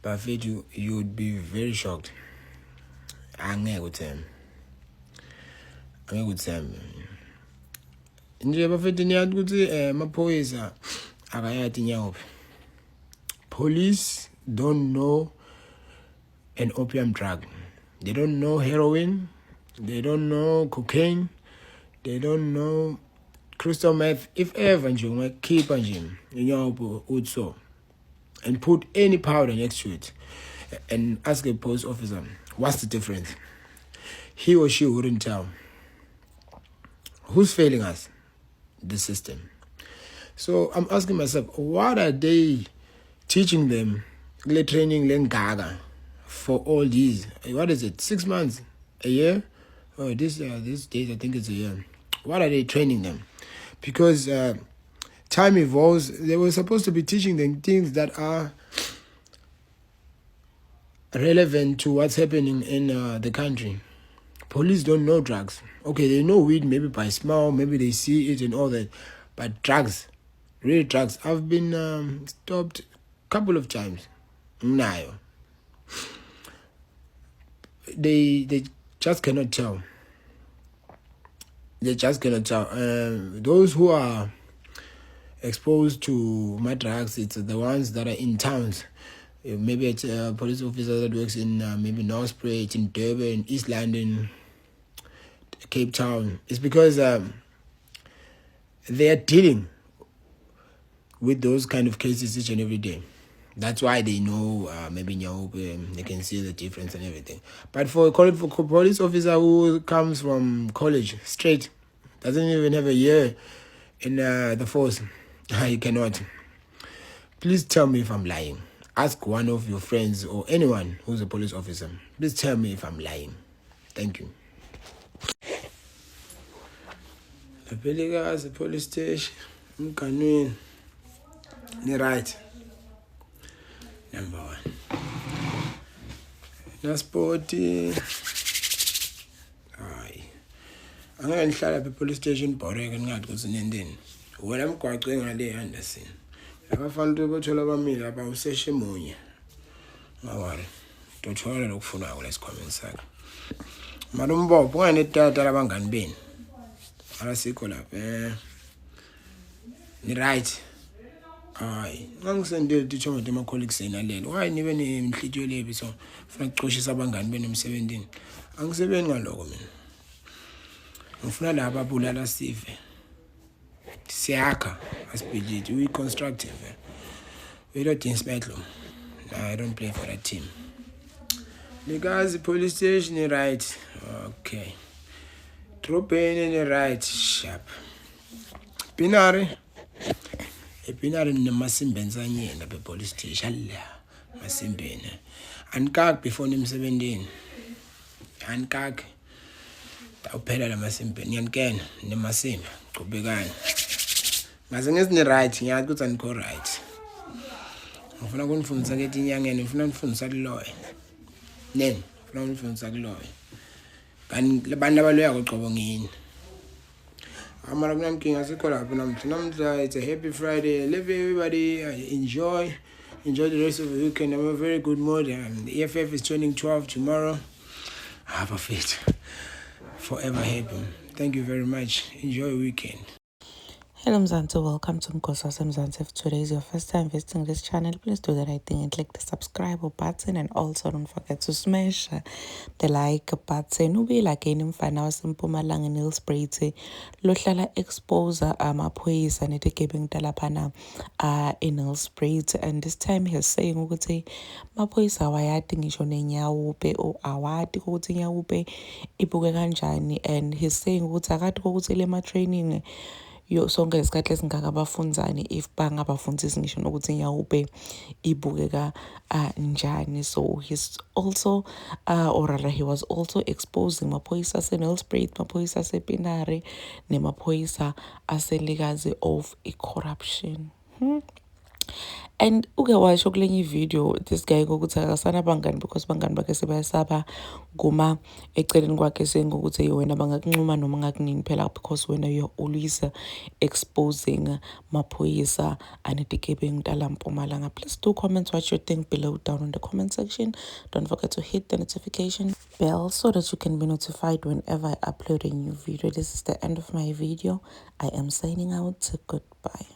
Buffet, you would be very shocked. Angeke uthembe. Angeke uthembe. Nje Buffet niyathi ukuthi amaphoyisa akayati nyawuphi. Police don't know an opium drug. They don't know heroin. They don't know cocaine. They don't know crystal meth. If ever nje ungakhipha nje inyawuphi utso and put any powder next to it and ask a police officer, what's the difference? He or she wouldn't tell. Who's failing us? The system. So I'm asking myself, what are they teaching them, training gaga for all these? What is it? 6 months? A year? Oh, this days I think it's a year. What are they training them? Because time evolves. They were supposed to be teaching them things that are relevant to what's happening in the country. Police don't know drugs. Okay, they know weed maybe by smell, maybe they see it and all that. But drugs, real drugs, I've been stopped a couple of times. No. They just cannot tell. They just cannot tell. Those who are exposed to my drugs, it's the ones that are in towns. Maybe it's a police officer that works in maybe Northbridge, in Durban, East London, Cape Town. It's because they are dealing with those kind of cases each and every day. That's why they know maybe they can see the difference and everything. But for a police officer who comes from college straight, doesn't even have a year in the force, you cannot. Please tell me if I'm lying. Ask one of your friends or anyone who's a police officer. Please tell me if I'm lying. Thank you. The Peligas, police station, Mkanwin, right. Number 1. Nasporti. Hayi. Angeke ngihlala police station Boreke ngathi kusinendeni. Wena mgwaqe ngale Anderson. Abafana bethola bamile abawuseshe munye. Ngawari. Dothola lokufuna kulesi comment sakhe. Malumbopho ngane tata labangani beni. Arasikho lapha. Ni right. Hayi, ngangisendele dithomo ma colleagues enalelo. Why nibe nenhlitiyo lebi so ufuna ukucoshisa abangani beni emsebenzini. Angisebenzi ngaloko mina. Ngifuna laba abulala sive. Siyakha asibhilidi, we constructive. We don't inspector. No, I don't play for that team. Because police station right. Okay. Tropene in right sharp. Pinari. Epinari nemasimbenza nyena be police station la. Masimbene. Ankak before nimsebenzini. Ankak. Uphela la masimbene. Nyankena nemasimba. Qhubekani. Ngaze ngizini right ngiyathi ukuthi andikho right. Ngifuna ukunifundisa ke inyangeni, ngifuna unifundisa kuloye. Nene, ngifuna unifundisa kuloye. Kanti labantu abaloya qobo ngini. Amara kunankinga asikho lapho namhla. It's a happy Friday. Live everybody enjoy the rest of the weekend. I'm in a very good mood. The EFF is turning 12 tomorrow. Have a fit. Forever happy. Thank you very much. Enjoy your weekend. Hello Mzansi, welcome to Mkosas Mzansi. If today is your first time visiting this channel, please do the right thing and click the subscribe button, and also don't forget to smash the like button. Ube like any mfana wasempumalanga Nelspruit lohlala expose amaphoyisa netegebeng talapana in Nelspruit, and this time he's saying ukuthi maphoyisa awayati ngisho nenyawupe o awati ukuthi nyawupe ibuke kanjani, and he's saying ukuthi akati ukuthi le ma training yo sonke isikhathi lesingaka abafundzani if bangabafundzisi ngisho nokuthi inyawupe ibukeka njani. So he's also or rather he was also exposing maphoyisa aseNelspruit, maphoyisa asePinari nemaphoyisa aselikazi of corruption. And uke washo kulenye video this guy ukuthi akasana bangani because bangani bakhe sebayasaba kuma eceleni kwakhe saying ukuthi wena bangakunxuma noma ngakunini phela because wena you're always exposing maphoyisa anetigebengu tala Mpumalanga. Please do comment what you think below down in the comment section. Don't forget to hit the notification bell so that you can be notified whenever I upload a new video. This is the end of my video. I am signing out. Goodbye.